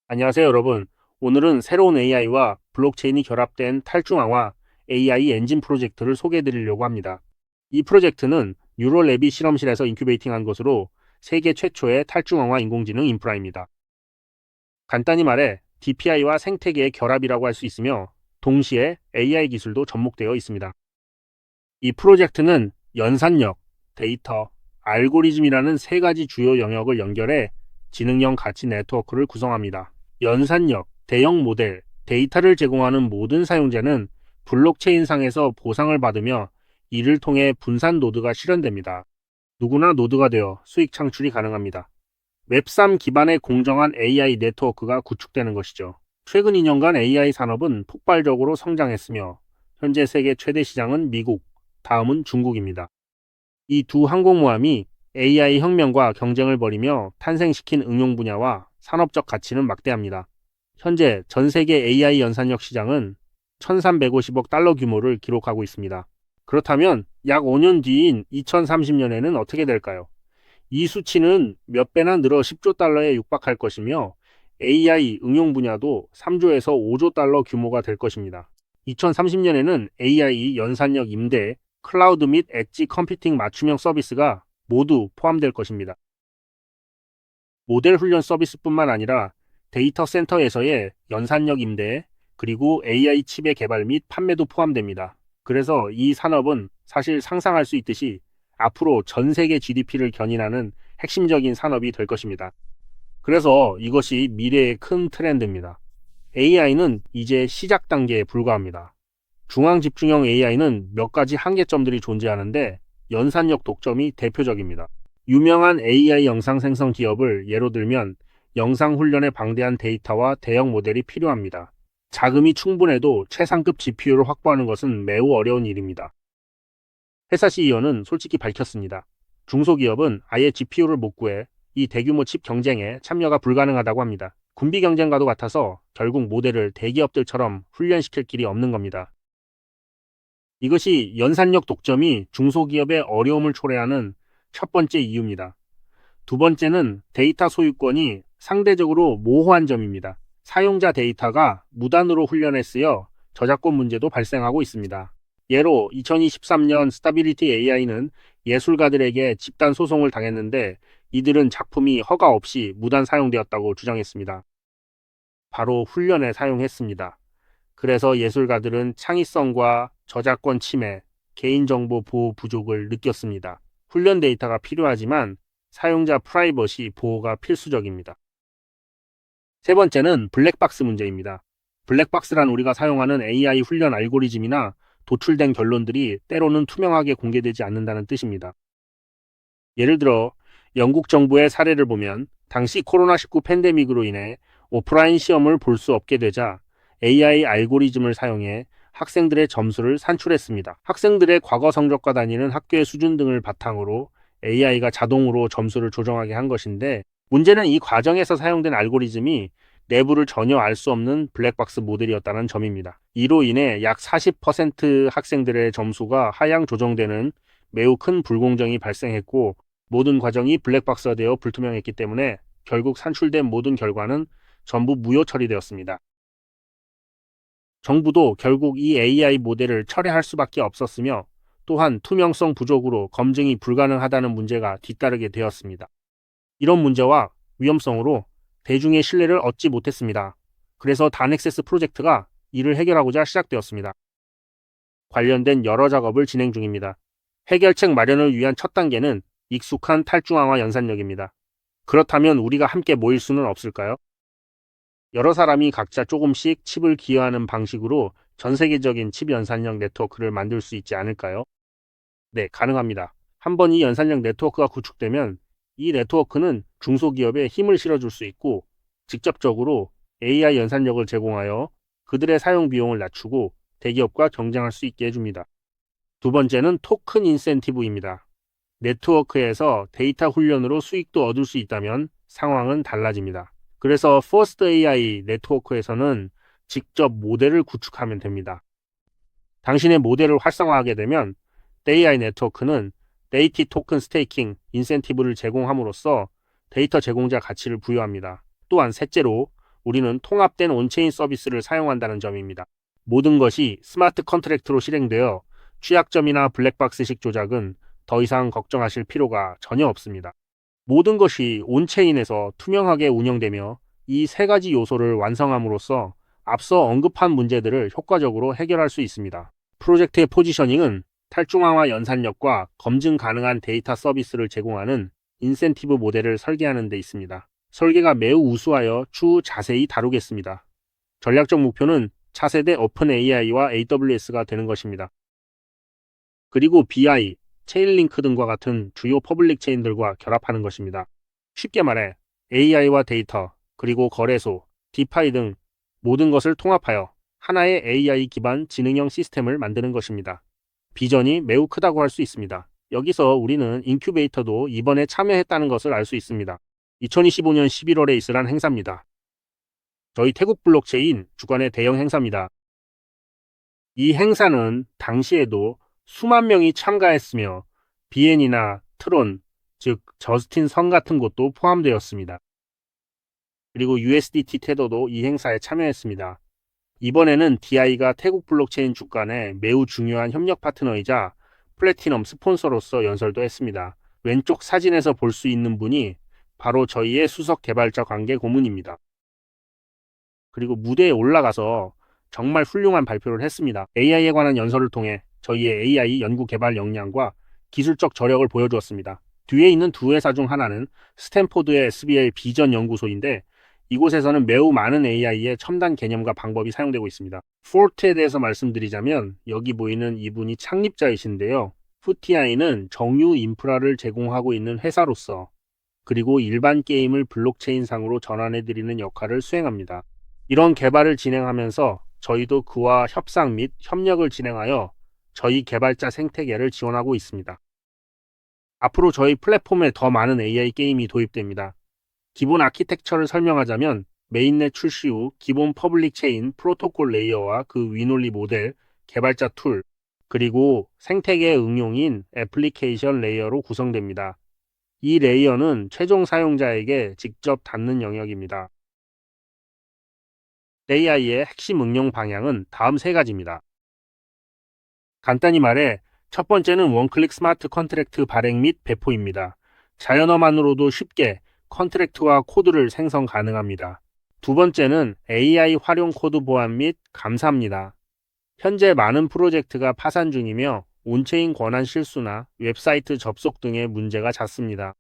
안녕하세요, 여러분. 오늘은 새로운 AI와 블록체인이 결합된 탈중앙화 AI 엔진 프로젝트를 소개해 드리려고 합니다. 이 프로젝트는 뉴럴랩이 실험실에서 인큐베이팅한 것으로 세계 최초의 탈중앙화 인공지능 인프라입니다. 간단히 말해 DPI와 생태계의 결합이라고 할 수 있으며 동시에 AI 기술도 접목되어 있습니다. 이 프로젝트는 연산력, 데이터, 알고리즘이라는 세 가지 주요 영역을 연결해 지능형 가치 네트워크를 구성합니다. 연산력, 대형 모델, 데이터를 제공하는 모든 사용자는 블록체인상에서 보상을 받으며 이를 통해 분산 노드가 실현됩니다. 누구나 노드가 되어 수익 창출이 가능합니다. 웹3 기반의 공정한 AI 네트워크가 구축되는 것이죠. 최근 2년간 AI 산업은 폭발적으로 성장했으며 현재 세계 최대 시장은 미국, 다음은 중국입니다. 이 두 항공모함이 AI 혁명과 경쟁을 벌이며 탄생시킨 응용 분야와 산업적 가치는 막대합니다. 현재 전 세계 AI 연산력 시장은 1350억 달러 규모를 기록하고 있습니다. 그렇다면 약 5년 뒤인 2030년에는 어떻게 될까요? 이 수치는 몇 배나 늘어 10조 달러에 육박할 것이며 AI 응용 분야도 3조에서 5조 달러 규모가 될 것입니다. 2030년에는 AI 연산력 임대, 클라우드 및 엣지 컴퓨팅 맞춤형 서비스가 모두 포함될 것입니다. 모델 훈련 서비스뿐만 아니라 데이터 센터에서의 연산력 임대, 그리고 AI 칩의 개발 및 판매도 포함됩니다. 그래서 이 산업은 사실 상상할 수 있듯이 앞으로 전 세계 GDP를 견인하는 핵심적인 산업이 될 것입니다. 그래서 이것이 미래의 큰 트렌드입니다. AI는 이제 시작 단계에 불과합니다. 중앙 집중형 AI는 몇 가지 한계점들이 존재하는데 연산력 독점이 대표적입니다. 유명한 AI 영상 생성 기업을 예로 들면 영상 훈련에 방대한 데이터와 대형 모델이 필요합니다. 자금이 충분해도 최상급 GPU를 확보하는 것은 매우 어려운 일입니다. 회사 CEO는 솔직히 밝혔습니다. 중소기업은 아예 GPU를 못 구해 이 대규모 칩 경쟁에 참여가 불가능하다고 합니다. 군비 경쟁과도 같아서 결국 모델을 대기업들처럼 훈련시킬 길이 없는 겁니다. 이것이 연산력 독점이 중소기업의 어려움을 초래하는 첫 번째 이유입니다. 두 번째는 데이터 소유권이 상대적으로 모호한 점입니다. 사용자 데이터가 무단으로 훈련에 쓰여 저작권 문제도 발생하고 있습니다. 예로 2023년 스타빌리티 AI는 예술가들에게 집단 소송을 당했는데 이들은 작품이 허가 없이 무단 사용되었다고 주장했습니다. 바로 훈련에 사용했습니다. 그래서 예술가들은 창의성과 저작권 침해, 개인정보 보호 부족을 느꼈습니다. 훈련 데이터가 필요하지만 사용자 프라이버시 보호가 필수적입니다. 세 번째는 블랙박스 문제입니다. 블랙박스란 우리가 사용하는 AI 훈련 알고리즘이나 도출된 결론들이 때로는 투명하게 공개되지 않는다는 뜻입니다. 예를 들어 영국 정부의 사례를 보면 당시 코로나19 팬데믹으로 인해 오프라인 시험을 볼 수 없게 되자 AI 알고리즘을 사용해 학생들의 점수를 산출했습니다. 학생들의 과거 성적과 다니는 학교의 수준 등을 바탕으로 AI가 자동으로 점수를 조정하게 한 것인데 문제는 이 과정에서 사용된 알고리즘이 내부를 전혀 알 수 없는 블랙박스 모델이었다는 점입니다. 이로 인해 약 40% 학생들의 점수가 하향 조정되는 매우 큰 불공정이 발생했고 모든 과정이 블랙박스화되어 불투명했기 때문에 결국 산출된 모든 결과는 전부 무효 처리되었습니다. 정부도 결국 이 AI 모델을 철회할 수밖에 없었으며 또한 투명성 부족으로 검증이 불가능하다는 문제가 뒤따르게 되었습니다. 이런 문제와 위험성으로 대중의 신뢰를 얻지 못했습니다. 그래서 단엑세스 프로젝트가 이를 해결하고자 시작되었습니다. 관련된 여러 작업을 진행 중입니다. 해결책 마련을 위한 첫 단계는 익숙한 탈중앙화 연산력입니다. 그렇다면 우리가 함께 모일 수는 없을까요? 여러 사람이 각자 조금씩 칩을 기여하는 방식으로 전 세계적인 칩 연산력 네트워크를 만들 수 있지 않을까요? 네, 가능합니다. 한번 이 연산력 네트워크가 구축되면 이 네트워크는 중소기업에 힘을 실어줄 수 있고 직접적으로 AI 연산력을 제공하여 그들의 사용 비용을 낮추고 대기업과 경쟁할 수 있게 해줍니다. 두 번째는 토큰 인센티브입니다. 네트워크에서 데이터 훈련으로 수익도 얻을 수 있다면 상황은 달라집니다. 그래서 퍼스트 AI 네트워크에서는 직접 모델을 구축하면 됩니다. 당신의 모델을 활성화하게 되면 AI 네트워크는 데이터 토큰 스테이킹 인센티브를 제공함으로써 데이터 제공자 가치를 부여합니다. 또한 셋째로 우리는 통합된 온체인 서비스를 사용한다는 점입니다. 모든 것이 스마트 컨트랙트로 실행되어 취약점이나 블랙박스식 조작은 더 이상 걱정하실 필요가 전혀 없습니다. 모든 것이 온체인에서 투명하게 운영되며 이 세 가지 요소를 완성함으로써 앞서 언급한 문제들을 효과적으로 해결할 수 있습니다. 프로젝트의 포지셔닝은 탈중앙화 연산력과 검증 가능한 데이터 서비스를 제공하는 인센티브 모델을 설계하는 데 있습니다. 설계가 매우 우수하여 추후 자세히 다루겠습니다. 전략적 목표는 차세대 오픈 AI와 AWS가 되는 것입니다. 그리고 BI, 체인링크 등과 같은 주요 퍼블릭 체인들과 결합하는 것입니다. 쉽게 말해 AI와 데이터, 그리고 거래소, 디파이 등 모든 것을 통합하여 하나의 AI 기반 지능형 시스템을 만드는 것입니다. 비전이 매우 크다고 할 수 있습니다. 여기서 우리는 인큐베이터도 이번에 참여했다는 것을 알 수 있습니다. 2025년 11월에 있을 행사입니다. 저희 태국 블록체인 주관의 대형 행사입니다. 이 행사는 당시에도 수만 명이 참가했으며 비엔이나 트론, 즉 저스틴 선 같은 곳도 포함되었습니다. 그리고 USDT 테더도 이 행사에 참여했습니다. 이번에는 DI가 태국 블록체인 주간의 매우 중요한 협력 파트너이자 플래티넘 스폰서로서 연설도 했습니다. 왼쪽 사진에서 볼 수 있는 분이 바로 저희의 수석 개발자 관계 고문입니다. 그리고 무대에 올라가서 정말 훌륭한 발표를 했습니다. AI에 관한 연설을 통해 저희의 AI 연구 개발 역량과 기술적 저력을 보여주었습니다. 뒤에 있는 두 회사 중 하나는 스탠포드의 SBL 비전 연구소인데 이곳에서는 매우 많은 AI의 첨단 개념과 방법이 사용되고 있습니다. 포트에 대해서 말씀드리자면 여기 보이는 이분이 창립자이신데요. 푸티아이는 정유 인프라를 제공하고 있는 회사로서 그리고 일반 게임을 블록체인상으로 전환해드리는 역할을 수행합니다. 이런 개발을 진행하면서 저희도 그와 협상 및 협력을 진행하여 저희 개발자 생태계를 지원하고 있습니다. 앞으로 저희 플랫폼에 더 많은 AI 게임이 도입됩니다. 기본 아키텍처를 설명하자면 메인넷 출시 후 기본 퍼블릭 체인 프로토콜 레이어와 그 위논리 모델, 개발자 툴, 그리고 생태계 응용인 애플리케이션 레이어로 구성됩니다. 이 레이어는 최종 사용자에게 직접 닿는 영역입니다. AI의 핵심 응용 방향은 다음 세 가지입니다. 간단히 말해 첫 번째는 원클릭 스마트 컨트랙트 발행 및 배포입니다. 자연어만으로도 쉽게 컨트랙트와 코드를 생성 가능합니다. 두 번째는 AI 활용 코드 보안 및 감사입니다. 현재 많은 프로젝트가 파산 중이며 온체인 권한 실수나 웹사이트 접속 등의 문제가 잦습니다.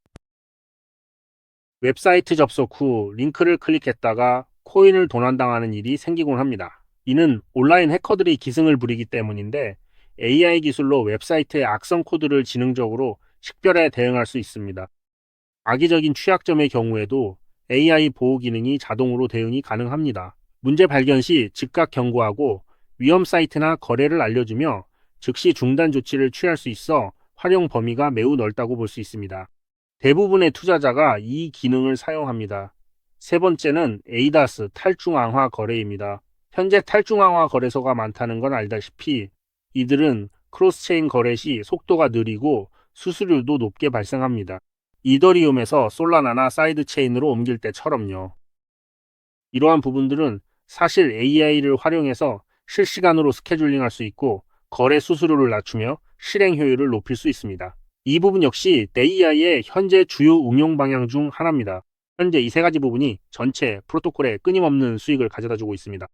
웹사이트 접속 후 링크를 클릭했다가 코인을 도난당하는 일이 생기곤 합니다. 이는 온라인 해커들이 기승을 부리기 때문인데 AI 기술로 웹사이트의 악성 코드를 지능적으로 식별해 대응할 수 있습니다. 악의적인 취약점의 경우에도 AI 보호 기능이 자동으로 대응이 가능합니다. 문제 발견 시 즉각 경고하고 위험 사이트나 거래를 알려주며 즉시 중단 조치를 취할 수 있어 활용 범위가 매우 넓다고 볼 수 있습니다. 대부분의 투자자가 이 기능을 사용합니다. 세 번째는 에이다스 탈중앙화 거래입니다. 현재 탈중앙화 거래소가 많다는 건 알다시피 이들은 크로스체인 거래 시 속도가 느리고 수수료도 높게 발생합니다. 이더리움에서 솔라나나 사이드체인으로 옮길 때처럼요. 이러한 부분들은 사실 AI를 활용해서 실시간으로 스케줄링할 수 있고 거래 수수료를 낮추며 실행 효율을 높일 수 있습니다. 이 부분 역시 AI의 현재 주요 응용 방향 중 하나입니다. 현재 이 세 가지 부분이 전체 프로토콜에 끊임없는 수익을 가져다주고 있습니다.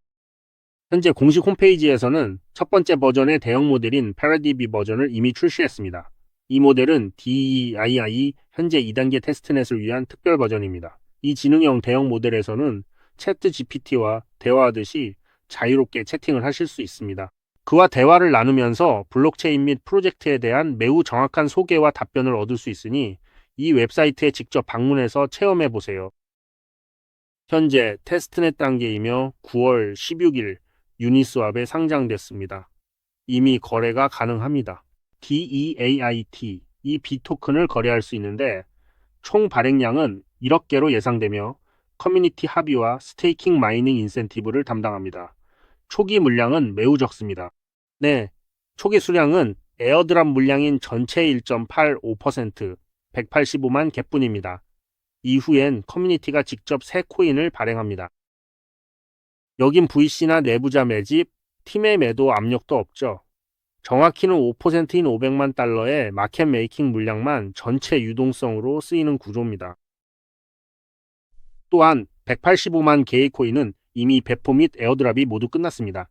현재 공식 홈페이지에서는 첫 번째 버전의 대형 모델인 패러디비 버전을 이미 출시했습니다. 이 모델은 DEII 현재 2단계 테스트넷을 위한 특별 버전입니다. 이 지능형 대형 모델에서는 챗 GPT와 대화하듯이 자유롭게 채팅을 하실 수 있습니다. 그와 대화를 나누면서 블록체인 및 프로젝트에 대한 매우 정확한 소개와 답변을 얻을 수 있으니 이 웹사이트에 직접 방문해서 체험해 보세요. 현재 테스트넷 단계이며 9월 16일 유니스왑에 상장됐습니다. 이미 거래가 가능합니다. DEAIT, 이 B토큰을 거래할 수 있는데 총 발행량은 1억 개로 예상되며 커뮤니티 합의와 스테이킹 마이닝 인센티브를 담당합니다. 초기 물량은 매우 적습니다. 네, 초기 수량은 에어드랍 물량인 전체의 1.85%, 185만 개뿐입니다. 이후엔 커뮤니티가 직접 새 코인을 발행합니다. 여긴 VC나 내부자 매집, 팀의 매도 압력도 없죠. 정확히는 5%인 500만 달러의 마켓 메이킹 물량만 전체 유동성으로 쓰이는 구조입니다. 또한 185만 개의 코인은 이미 배포 및 에어드랍이 모두 끝났습니다.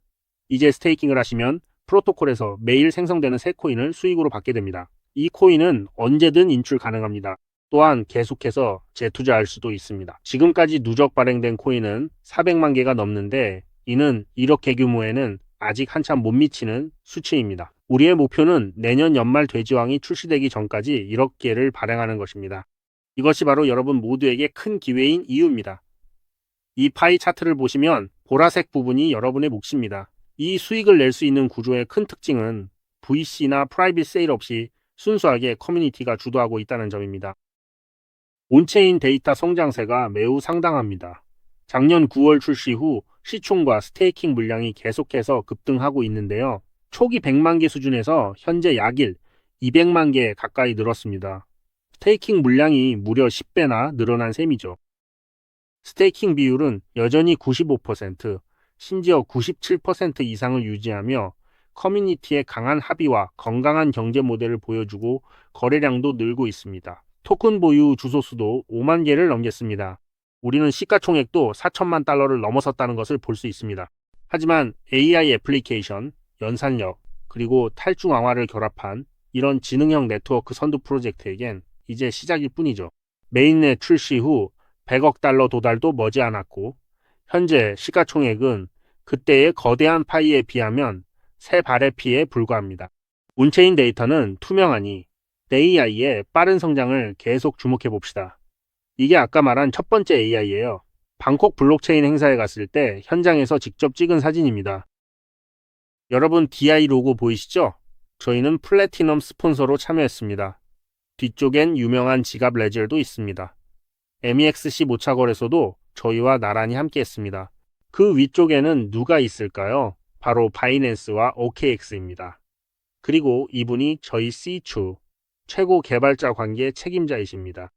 이제 스테이킹을 하시면 프로토콜에서 매일 생성되는 새 코인을 수익으로 받게 됩니다. 이 코인은 언제든 인출 가능합니다. 또한 계속해서 재투자할 수도 있습니다. 지금까지 누적 발행된 코인은 400만 개가 넘는데 이는 1억 개 규모에는 아직 한참 못 미치는 수치입니다. 우리의 목표는 내년 연말 돼지왕이 출시되기 전까지 1억 개를 발행하는 것입니다. 이것이 바로 여러분 모두에게 큰 기회인 이유입니다. 이 파이 차트를 보시면 보라색 부분이 여러분의 몫입니다. 이 수익을 낼 수 있는 구조의 큰 특징은 VC나 프라이빗 세일 없이 순수하게 커뮤니티가 주도하고 있다는 점입니다. 온체인 데이터 성장세가 매우 상당합니다. 작년 9월 출시 후 시총과 스테이킹 물량이 계속해서 급등하고 있는데요. 초기 100만 개 수준에서 현재 약일 200만 개 가까이 늘었습니다. 스테이킹 물량이 무려 10배나 늘어난 셈이죠. 스테이킹 비율은 여전히 95%, 심지어 97% 이상을 유지하며 커뮤니티의 강한 합의와 건강한 경제 모델을 보여주고 거래량도 늘고 있습니다. 토큰 보유 주소수도 5만 개를 넘겼습니다. 우리는 시가총액도 4천만 달러를 넘어섰다는 것을 볼 수 있습니다. 하지만 AI 애플리케이션, 연산력, 그리고 탈중앙화를 결합한 이런 지능형 네트워크 선두 프로젝트에겐 이제 시작일 뿐이죠. 메인넷 출시 후 100억 달러 도달도 머지않았고 현재 시가총액은 그때의 거대한 파이에 비하면 세 발의 피에 불과합니다. 온체인 데이터는 투명하니 AI의 빠른 성장을 계속 주목해 봅시다. 이게 아까 말한 첫 번째 AI예요. 방콕 블록체인 행사에 갔을 때 현장에서 직접 찍은 사진입니다. 여러분 DI 로고 보이시죠? 저희는 플래티넘 스폰서로 참여했습니다. 뒤쪽엔 유명한 지갑 레젤도 있습니다. MEXC 모차 거래소도 저희와 나란히 함께 했습니다. 그 위쪽에는 누가 있을까요? 바로 바이낸스와 OKX입니다. 그리고 이분이 저희 C추, 최고 개발자 관계 책임자이십니다.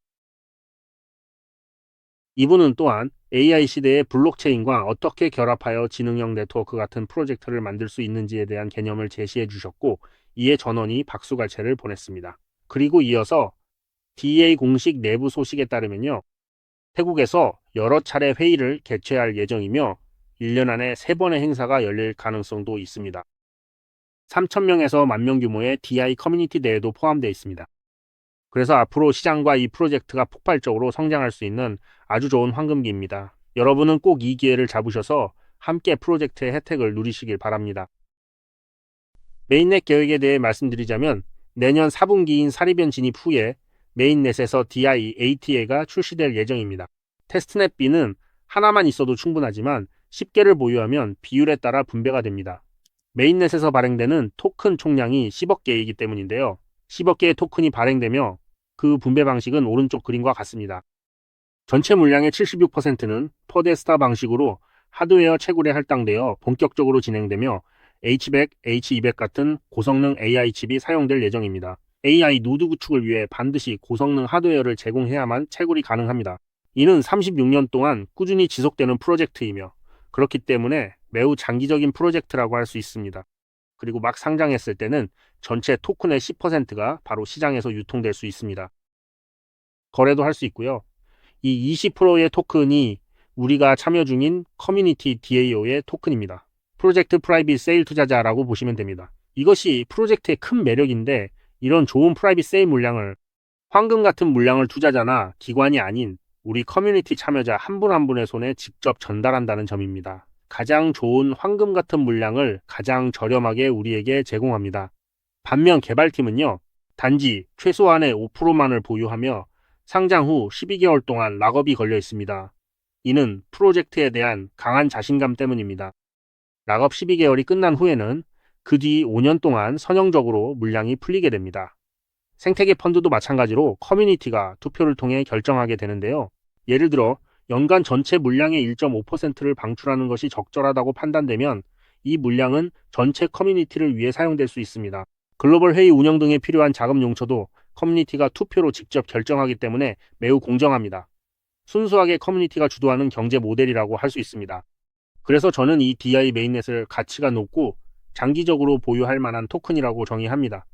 이분은 또한 AI 시대의 블록체인과 어떻게 결합하여 지능형 네트워크 같은 프로젝트를 만들 수 있는지에 대한 개념을 제시해 주셨고 이에 전원이 박수갈채를 보냈습니다. 그리고 이어서 DA 공식 내부 소식에 따르면요. 태국에서 여러 차례 회의를 개최할 예정이며 1년 안에 3번의 행사가 열릴 가능성도 있습니다. 3,000명에서 10,000명 규모의 DI 커뮤니티 내에도 포함되어 있습니다. 그래서 앞으로 시장과 이 프로젝트가 폭발적으로 성장할 수 있는 아주 좋은 황금기입니다. 여러분은 꼭 이 기회를 잡으셔서 함께 프로젝트의 혜택을 누리시길 바랍니다. 메인넷 계획에 대해 말씀드리자면 내년 4분기인 사리변 진입 후에 메인넷에서 DI ATA가 출시될 예정입니다. 테스트넷 B는 하나만 있어도 충분하지만 10개를 보유하면 비율에 따라 분배가 됩니다. 메인넷에서 발행되는 토큰 총량이 10억 개이기 때문인데요. 10억 개의 토큰이 발행되며 그 분배 방식은 오른쪽 그림과 같습니다. 전체 물량의 76%는 퍼데스타 방식으로 하드웨어 채굴에 할당되어 본격적으로 진행되며 H100, H200 같은 고성능 AI 칩이 사용될 예정입니다. AI 노드 구축을 위해 반드시 고성능 하드웨어를 제공해야만 채굴이 가능합니다. 이는 36년 동안 꾸준히 지속되는 프로젝트이며 그렇기 때문에 매우 장기적인 프로젝트라고 할 수 있습니다. 그리고 막 상장했을 때는 전체 토큰의 10%가 바로 시장에서 유통될 수 있습니다. 거래도 할 수 있고요. 이 20%의 토큰이 우리가 참여 중인 커뮤니티 DAO의 토큰입니다. 프로젝트 프라이빗 세일 투자자라고 보시면 됩니다. 이것이 프로젝트의 큰 매력인데 이런 좋은 프라이빗 세일 물량을 황금 같은 물량을 투자자나 기관이 아닌 우리 커뮤니티 참여자 한 분 한 분의 손에 직접 전달한다는 점입니다. 가장 좋은 황금 같은 물량을 가장 저렴하게 우리에게 제공합니다. 반면 개발팀은요, 단지 최소한의 5%만을 보유하며 상장 후 12개월 동안 락업이 걸려 있습니다. 이는 프로젝트에 대한 강한 자신감 때문입니다. 락업 12개월이 끝난 후에는 그 뒤 5년 동안 선형적으로 물량이 풀리게 됩니다. 생태계 펀드도 마찬가지로 커뮤니티가 투표를 통해 결정하게 되는데요. 예를 들어 연간 전체 물량의 1.5%를 방출하는 것이 적절하다고 판단되면 이 물량은 전체 커뮤니티를 위해 사용될 수 있습니다. 글로벌 회의 운영 등에 필요한 자금 용처도 커뮤니티가 투표로 직접 결정하기 때문에 매우 공정합니다. 순수하게 커뮤니티가 주도하는 경제 모델이라고 할 수 있습니다. 그래서 저는 이 DI 메인넷을 가치가 높고 장기적으로 보유할 만한 토큰이라고 정의합니다.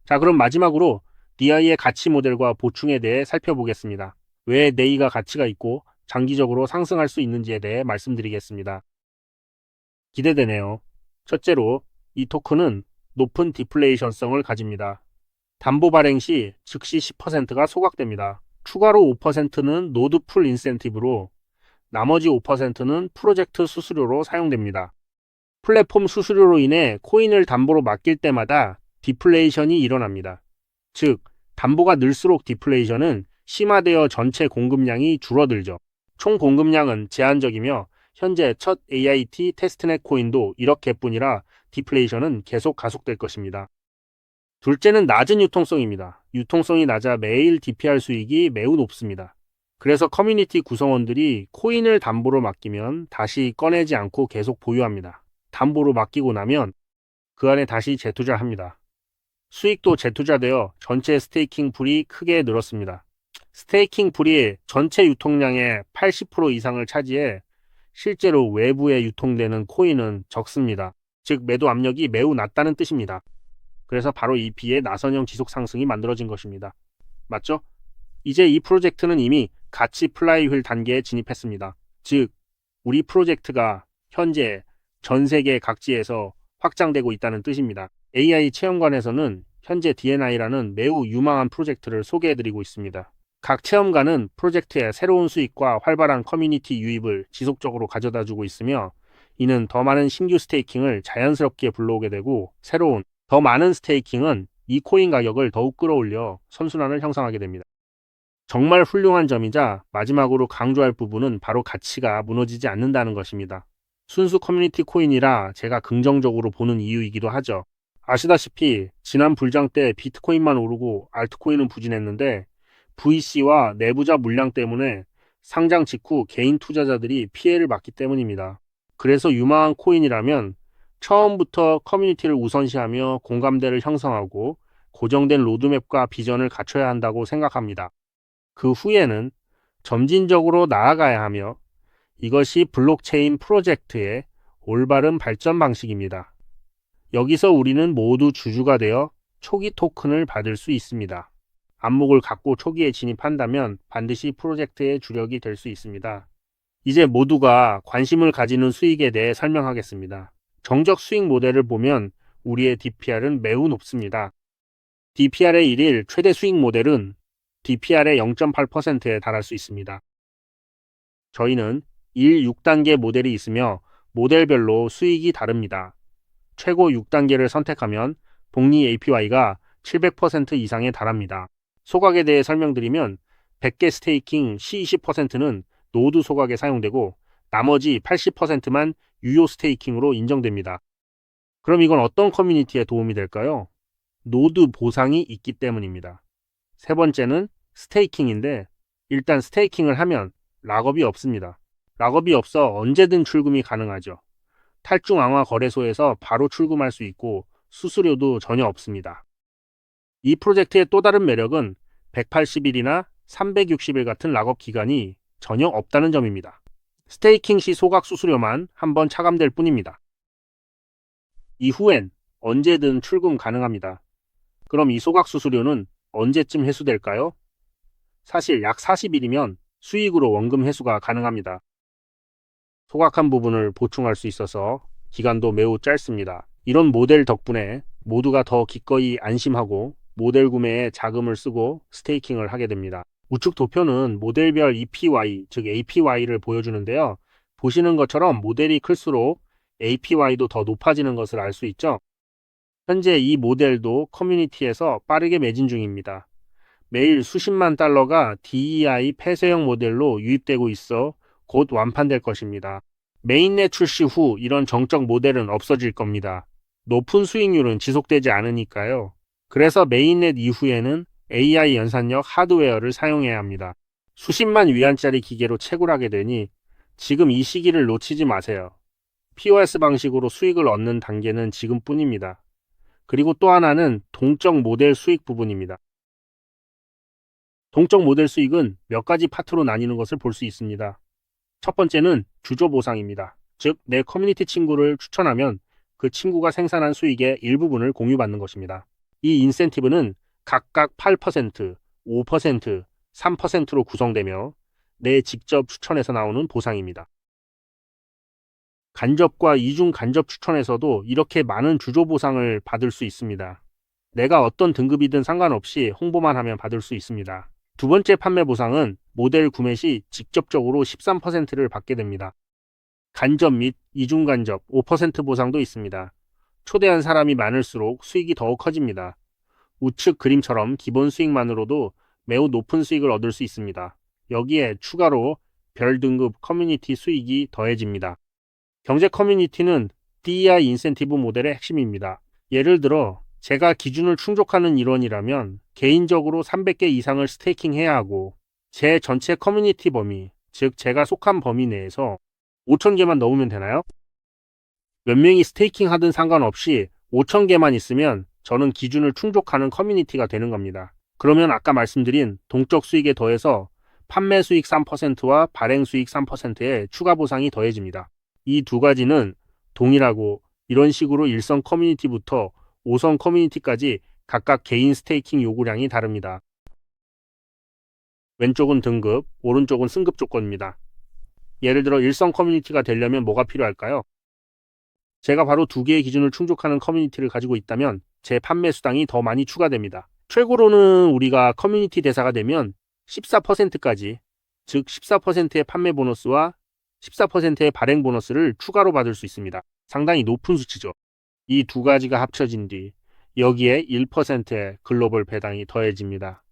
자, 그럼 마지막으로 DI의 가치 모델과 보충에 대해 살펴보겠습니다. 왜 네이가 가치가 있고 장기적으로 상승할 수 있는지에 대해 말씀드리겠습니다. 기대되네요. 첫째로, 이 토큰은 높은 디플레이션성을 가집니다. 담보 발행 시 즉시 10%가 소각됩니다. 추가로 5%는 노드 풀 인센티브로 나머지 5%는 프로젝트 수수료로 사용됩니다. 플랫폼 수수료로 인해 코인을 담보로 맡길 때마다 디플레이션이 일어납니다. 즉, 담보가 늘수록 디플레이션은 심화되어 전체 공급량이 줄어들죠. 총 공급량은 제한적이며 현재 첫 AIT 테스트넷 코인도 1억 개뿐이라 디플레이션은 계속 가속될 것입니다. 둘째는 낮은 유통성입니다. 유통성이 낮아 매일 DPR 수익이 매우 높습니다. 그래서 커뮤니티 구성원들이 코인을 담보로 맡기면 다시 꺼내지 않고 계속 보유합니다. 담보로 맡기고 나면 그 안에 다시 재투자합니다. 수익도 재투자되어 전체 스테이킹 풀이 크게 늘었습니다. 스테이킹 풀이 전체 유통량의 80% 이상을 차지해 실제로 외부에 유통되는 코인은 적습니다. 즉 매도 압력이 매우 낮다는 뜻입니다. 그래서 바로 이 B의 나선형 지속 상승이 만들어진 것입니다. 맞죠? 이제 이 프로젝트는 이미 가치 플라이휠 단계에 진입했습니다. 즉, 우리 프로젝트가 현재 전 세계 각지에서 확장되고 있다는 뜻입니다. AI 체험관에서는 현재 DNI라는 매우 유망한 프로젝트를 소개해드리고 있습니다. 각 체험관은 프로젝트의 새로운 수익과 활발한 커뮤니티 유입을 지속적으로 가져다주고 있으며 이는 더 많은 신규 스테이킹을 자연스럽게 불러오게 되고 새로운 더 많은 스테이킹은 이 코인 가격을 더욱 끌어올려 선순환을 형성하게 됩니다. 정말 훌륭한 점이자 마지막으로 강조할 부분은 바로 가치가 무너지지 않는다는 것입니다. 순수 커뮤니티 코인이라 제가 긍정적으로 보는 이유이기도 하죠. 아시다시피 지난 불장 때 비트코인만 오르고 알트코인은 부진했는데 VC와 내부자 물량 때문에 상장 직후 개인 투자자들이 피해를 봤기 때문입니다. 그래서 유망한 코인이라면 처음부터 커뮤니티를 우선시하며 공감대를 형성하고 고정된 로드맵과 비전을 갖춰야 한다고 생각합니다. 그 후에는 점진적으로 나아가야 하며 이것이 블록체인 프로젝트의 올바른 발전 방식입니다. 여기서 우리는 모두 주주가 되어 초기 토큰을 받을 수 있습니다. 안목을 갖고 초기에 진입한다면 반드시 프로젝트의 주력이 될 수 있습니다. 이제 모두가 관심을 가지는 수익에 대해 설명하겠습니다. 정적 수익 모델을 보면 우리의 DPR은 매우 높습니다. DPR의 1일 최대 수익 모델은 DPR의 0.8%에 달할 수 있습니다. 저희는 1, 6단계 모델이 있으며 모델별로 수익이 다릅니다. 최고 6단계를 선택하면 복리 APY가 700% 이상에 달합니다. 소각에 대해 설명드리면 100개 스테이킹 시 20%는 노드 소각에 사용되고 나머지 80%만 유효 스테이킹으로 인정됩니다. 그럼 이건 어떤 커뮤니티에 도움이 될까요? 노드 보상이 있기 때문입니다. 세 번째는 스테이킹인데 일단 스테이킹을 하면 락업이 없습니다. 락업이 없어 언제든 출금이 가능하죠. 탈중 앙화 거래소에서 바로 출금할 수 있고 수수료도 전혀 없습니다. 이 프로젝트의 또 다른 매력은 180일이나 360일 같은 락업 기간이 전혀 없다는 점입니다. 스테이킹 시 소각 수수료만 한번 차감될 뿐입니다. 이후엔 언제든 출금 가능합니다. 그럼 이 소각 수수료는 언제쯤 회수될까요? 사실 약 40일이면 수익으로 원금 회수가 가능합니다. 소각한 부분을 보충할 수 있어서 기간도 매우 짧습니다. 이런 모델 덕분에 모두가 더 기꺼이 안심하고 모델 구매에 자금을 쓰고 스테이킹을 하게 됩니다. 우측 도표는 모델별 EPY, 즉 APY를 보여주는데요. 보시는 것처럼 모델이 클수록 APY도 더 높아지는 것을 알 수 있죠. 현재 이 모델도 커뮤니티에서 빠르게 매진 중입니다. 매일 수십만 달러가 DEI 폐쇄형 모델로 유입되고 있어 곧 완판될 것입니다. 메인넷 출시 후 이런 정적 모델은 없어질 겁니다. 높은 수익률은 지속되지 않으니까요. 그래서 메인넷 이후에는 AI 연산력 하드웨어를 사용해야 합니다. 수십만 위안짜리 기계로 채굴하게 되니 지금 이 시기를 놓치지 마세요. POS 방식으로 수익을 얻는 단계는 지금뿐입니다. 그리고 또 하나는 동적 모델 수익 부분입니다. 동적 모델 수익은 몇 가지 파트로 나뉘는 것을 볼 수 있습니다. 첫 번째는 주조 보상입니다. 즉, 내 커뮤니티 친구를 추천하면 그 친구가 생산한 수익의 일부분을 공유받는 것입니다. 이 인센티브는 각각 8%, 5%, 3%로 구성되며 내 직접 추천에서 나오는 보상입니다. 간접과 이중 간접 추천에서도 이렇게 많은 주조 보상을 받을 수 있습니다. 내가 어떤 등급이든 상관없이 홍보만 하면 받을 수 있습니다. 두 번째 판매 보상은 모델 구매 시 직접적으로 13%를 받게 됩니다. 간접 및 이중 간접 5% 보상도 있습니다. 초대한 사람이 많을수록 수익이 더욱 커집니다. 우측 그림처럼 기본 수익만으로도 매우 높은 수익을 얻을 수 있습니다. 여기에 추가로 별 등급 커뮤니티 수익이 더해집니다. 경제 커뮤니티는 DEI 인센티브 모델의 핵심입니다. 예를 들어 제가 기준을 충족하는 일원이라면 개인적으로 300개 이상을 스테이킹해야 하고 제 전체 커뮤니티 범위, 즉 제가 속한 범위 내에서 5,000개만 넣으면 되나요? 몇 명이 스테이킹 하든 상관없이 5,000개만 있으면 저는 기준을 충족하는 커뮤니티가 되는 겁니다. 그러면 아까 말씀드린 동적 수익에 더해서 판매 수익 3%와 발행 수익 3%의 추가 보상이 더해집니다. 이 두 가지는 동일하고 이런 식으로 1선 커뮤니티부터 5선 커뮤니티까지 각각 개인 스테이킹 요구량이 다릅니다. 왼쪽은 등급, 오른쪽은 승급 조건입니다. 예를 들어 1선 커뮤니티가 되려면 뭐가 필요할까요? 제가 바로 두 개의 기준을 충족하는 커뮤니티를 가지고 있다면 제 판매 수당이 더 많이 추가됩니다. 최고로는 우리가 커뮤니티 대사가 되면 14%까지, 즉 14%의 판매 보너스와 14%의 발행 보너스를 추가로 받을 수 있습니다. 상당히 높은 수치죠. 이 두 가지가 합쳐진 뒤 여기에 1%의 글로벌 배당이 더해집니다.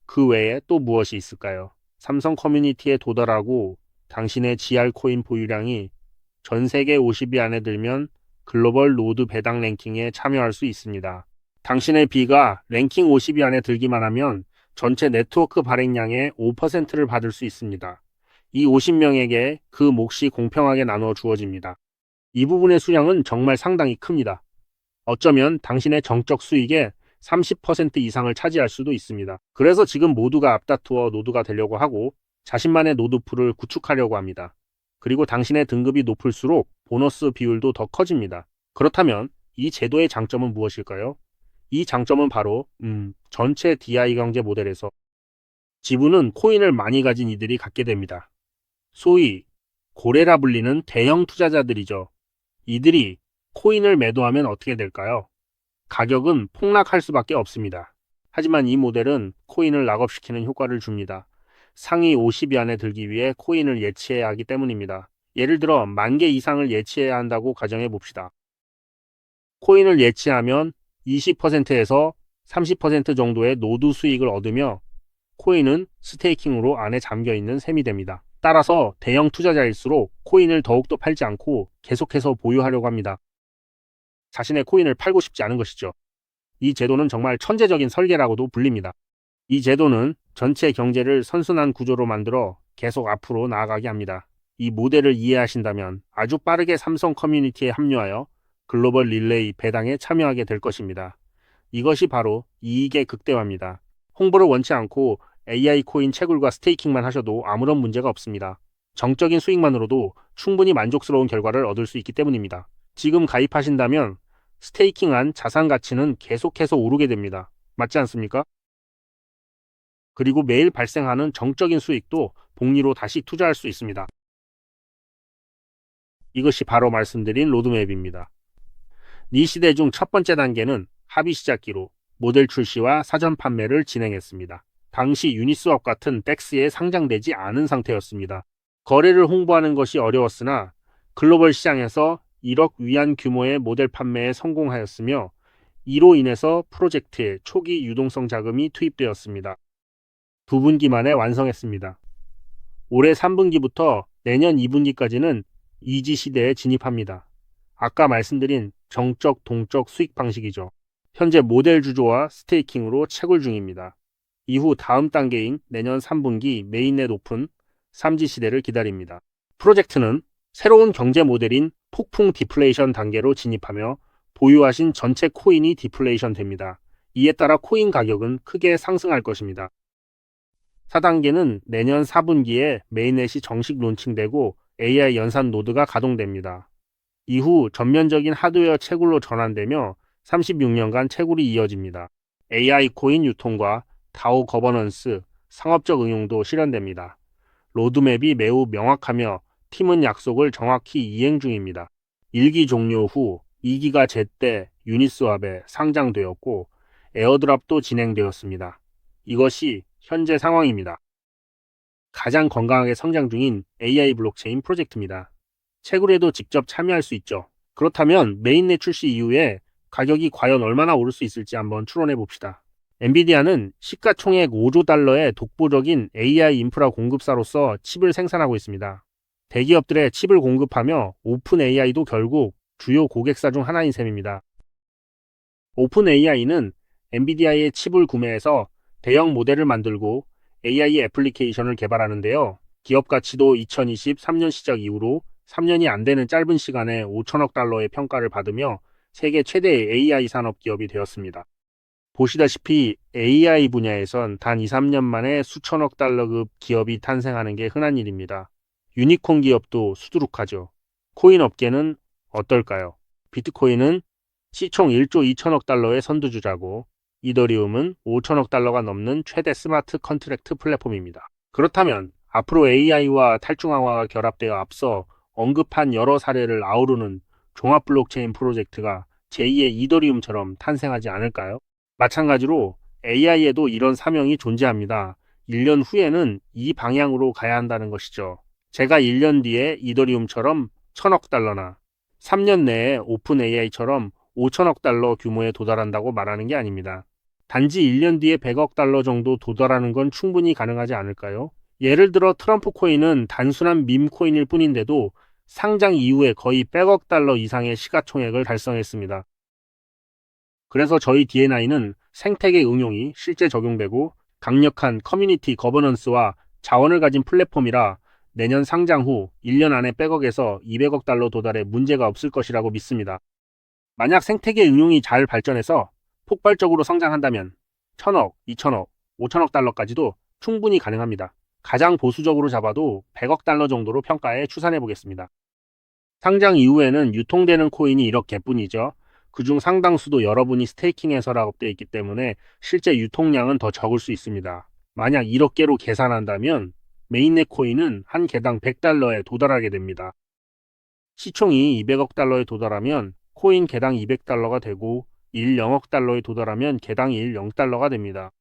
그 외에 또 무엇이 있을까요? 삼성 커뮤니티에 도달하고 당신의 GR 코인 보유량이 전 세계 50위 안에 들면 글로벌 노드 배당 랭킹에 참여할 수 있습니다. 당신의 B가 랭킹 50위 안에 들기만 하면 전체 네트워크 발행량의 5%를 받을 수 있습니다. 이 50명에게 그 몫이 공평하게 나누어 주어집니다. 이 부분의 수량은 정말 상당히 큽니다. 어쩌면 당신의 정적 수익의 30% 이상을 차지할 수도 있습니다. 그래서 지금 모두가 앞다투어 노드가 되려고 하고 자신만의 노드풀을 구축하려고 합니다. 그리고 당신의 등급이 높을수록 보너스 비율도 더 커집니다. 그렇다면 이 제도의 장점은 무엇일까요? 이 장점은 바로 전체 DI 경제 모델에서 지분은 코인을 많이 가진 이들이 갖게 됩니다. 소위 고래라 불리는 대형 투자자들이죠. 이들이 코인을 매도하면 어떻게 될까요? 가격은 폭락할 수밖에 없습니다. 하지만 이 모델은 코인을 락업시키는 효과를 줍니다. 상위 50위 안에 들기 위해 코인을 예치해야 하기 때문입니다. 예를 들어 10,000개 이상을 예치해야 한다고 가정해 봅시다. 코인을 예치하면 20%에서 30% 정도의 노드 수익을 얻으며 코인은 스테이킹으로 안에 잠겨 있는 셈이 됩니다. 따라서 대형 투자자일수록 코인을 더욱더 팔지 않고 계속해서 보유하려고 합니다. 자신의 코인을 팔고 싶지 않은 것이죠. 이 제도는 정말 천재적인 설계라고도 불립니다. 이 제도는 전체 경제를 선순환 구조로 만들어 계속 앞으로 나아가게 합니다. 이 모델을 이해하신다면 아주 빠르게 삼성 커뮤니티에 합류하여 글로벌 릴레이 배당에 참여하게 될 것입니다. 이것이 바로 이익의 극대화입니다. 홍보를 원치 않고 AI 코인 채굴과 스테이킹만 하셔도 아무런 문제가 없습니다. 정적인 수익만으로도 충분히 만족스러운 결과를 얻을 수 있기 때문입니다. 지금 가입하신다면 스테이킹한 자산 가치는 계속해서 오르게 됩니다. 맞지 않습니까? 그리고 매일 발생하는 정적인 수익도 복리로 다시 투자할 수 있습니다. 이것이 바로 말씀드린 로드맵입니다. 이 시대 중 첫 번째 단계는 합의 시작기로 모델 출시와 사전 판매를 진행했습니다. 당시 유니스왑 같은 덱스에 상장되지 않은 상태였습니다. 거래를 홍보하는 것이 어려웠으나 글로벌 시장에서 1억 위안 규모의 모델 판매에 성공하였으며 이로 인해서 프로젝트에 초기 유동성 자금이 투입되었습니다. 2분기 만에 완성했습니다. 올해 3분기부터 내년 2분기까지는 이지 시대에 진입합니다. 아까 말씀드린 정적, 동적 수익 방식이죠. 현재 모델 주조와 스테이킹으로 채굴 중입니다. 이후 다음 단계인 내년 3분기 메인넷 오픈 3지 시대를 기다립니다. 프로젝트는 새로운 경제 모델인 폭풍 디플레이션 단계로 진입하며 보유하신 전체 코인이 디플레이션 됩니다. 이에 따라 코인 가격은 크게 상승할 것입니다. 4단계는 내년 4분기에 메인넷이 정식 론칭되고 AI 연산 노드가 가동됩니다. 이후 전면적인 하드웨어 채굴로 전환되며 36년간 채굴이 이어집니다. AI 코인 유통과 다오 거버넌스, 상업적 응용도 실현됩니다. 로드맵이 매우 명확하며 팀은 약속을 정확히 이행 중입니다. 1기 종료 후 2기가 제때 유니스왑에 상장되었고 에어드랍도 진행되었습니다. 이것이 현재 상황입니다. 가장 건강하게 성장 중인 AI 블록체인 프로젝트입니다. 채굴에도 직접 참여할 수 있죠. 그렇다면 메인넷 출시 이후에 가격이 과연 얼마나 오를 수 있을지 한번 추론해 봅시다. 엔비디아는 시가총액 5조 달러의 독보적인 AI 인프라 공급사로서 칩을 생산하고 있습니다. 대기업들의 칩을 공급하며 오픈 AI도 결국 주요 고객사 중 하나인 셈입니다. 오픈 AI는 엔비디아의 칩을 구매해서 대형 모델을 만들고 AI 애플리케이션을 개발하는데요. 기업 가치도 2023년 시작 이후로 3년이 안 되는 짧은 시간에 5천억 달러의 평가를 받으며 세계 최대의 AI 산업 기업이 되었습니다. 보시다시피 AI 분야에선 단 2, 3년 만에 수천억 달러급 기업이 탄생하는 게 흔한 일입니다. 유니콘 기업도 수두룩하죠. 코인 업계는 어떨까요? 비트코인은 시총 1조 2천억 달러의 선두주자고 이더리움은 5천억 달러가 넘는 최대 스마트 컨트랙트 플랫폼입니다. 그렇다면 앞으로 AI와 탈중앙화가 결합되어 앞서 언급한 여러 사례를 아우르는 종합 블록체인 프로젝트가 제2의 이더리움처럼 탄생하지 않을까요? 마찬가지로 AI에도 이런 사명이 존재합니다. 1년 후에는 이 방향으로 가야 한다는 것이죠. 제가 1년 뒤에 이더리움처럼 1천억 달러나 3년 내에 오픈 AI처럼 5천억 달러 규모에 도달한다고 말하는 게 아닙니다. 단지 1년 뒤에 100억 달러 정도 도달하는 건 충분히 가능하지 않을까요? 예를 들어 트럼프 코인은 단순한 밈 코인일 뿐인데도 상장 이후에 거의 100억 달러 이상의 시가총액을 달성했습니다. 그래서 저희 D&I는 생태계 응용이 실제 적용되고 강력한 커뮤니티 거버넌스와 자원을 가진 플랫폼이라 내년 상장 후 1년 안에 100억에서 200억 달러 도달에 문제가 없을 것이라고 믿습니다. 만약 생태계 응용이 잘 발전해서 폭발적으로 성장한다면 1천억, 2천억, 5천억 달러까지도 충분히 가능합니다. 가장 보수적으로 잡아도 100억 달러 정도로 평가해 추산해 보겠습니다. 상장 이후에는 유통되는 코인이 1억 개뿐이죠. 그중 상당수도 여러분이 스테이킹해서 락업되어 있기 때문에 실제 유통량은 더 적을 수 있습니다. 만약 1억 개로 계산한다면 메인넷 코인은 한 개당 100달러에 도달하게 됩니다. 시총이 200억 달러에 도달하면 코인 개당 200달러가 되고 1,000억 달러에 도달하면 개당 1,0달러가 됩니다.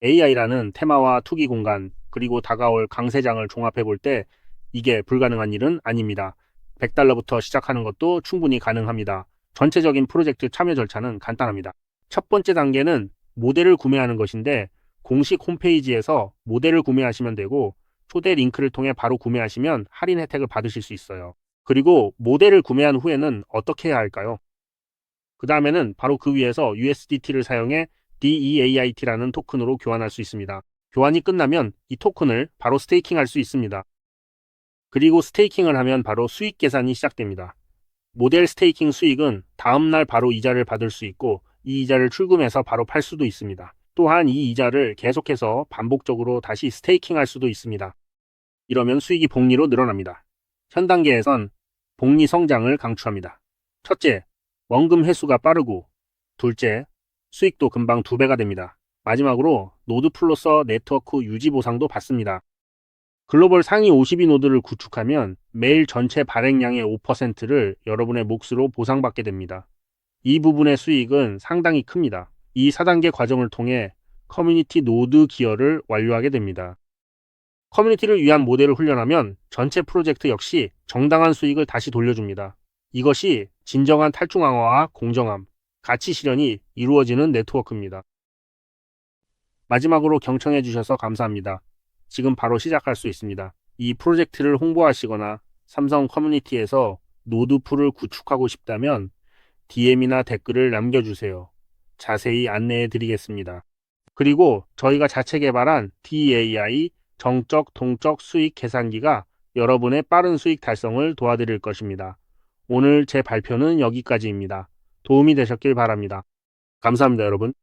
AI라는 테마와 투기 공간 그리고 다가올 강세장을 종합해 볼 때 이게 불가능한 일은 아닙니다. 100달러부터 시작하는 것도 충분히 가능합니다. 전체적인 프로젝트 참여 절차는 간단합니다. 첫 번째 단계는 모델을 구매하는 것인데 공식 홈페이지에서 모델을 구매하시면 되고 초대 링크를 통해 바로 구매하시면 할인 혜택을 받으실 수 있어요. 그리고 모델을 구매한 후에는 어떻게 해야 할까요? 그 다음에는 바로 그 위에서 USDT를 사용해 DEAIT라는 토큰으로 교환할 수 있습니다. 교환이 끝나면 이 토큰을 바로 스테이킹할 수 있습니다. 그리고 스테이킹을 하면 바로 수익 계산이 시작됩니다. 모델 스테이킹 수익은 다음날 바로 이자를 받을 수 있고 이 이자를 출금해서 바로 팔 수도 있습니다. 또한 이 이자를 계속해서 반복적으로 다시 스테이킹할 수도 있습니다. 이러면 수익이 복리로 늘어납니다. 현 단계에선 복리 성장을 강추합니다. 첫째, 원금 회수가 빠르고 둘째, 수익도 금방 2배가 됩니다. 마지막으로 노드 플러서 네트워크 유지 보상도 받습니다. 글로벌 상위 50위 노드를 구축하면 매일 전체 발행량의 5%를 여러분의 몫으로 보상받게 됩니다. 이 부분의 수익은 상당히 큽니다. 이 4단계 과정을 통해 커뮤니티 노드 기여를 완료하게 됩니다. 커뮤니티를 위한 모델을 훈련하면 전체 프로젝트 역시 정당한 수익을 다시 돌려줍니다. 이것이 진정한 탈중앙화와 공정함, 가치 실현이 이루어지는 네트워크입니다. 마지막으로 경청해 주셔서 감사합니다. 지금 바로 시작할 수 있습니다. 이 프로젝트를 홍보하시거나 삼성 커뮤니티에서 노드풀을 구축하고 싶다면 DM이나 댓글을 남겨주세요. 자세히 안내해 드리겠습니다. 그리고 저희가 자체 개발한 DAI 정적 동적 수익 계산기가 여러분의 빠른 수익 달성을 도와드릴 것입니다. 오늘 제 발표는 여기까지입니다. 도움이 되셨길 바랍니다. 감사합니다, 여러분.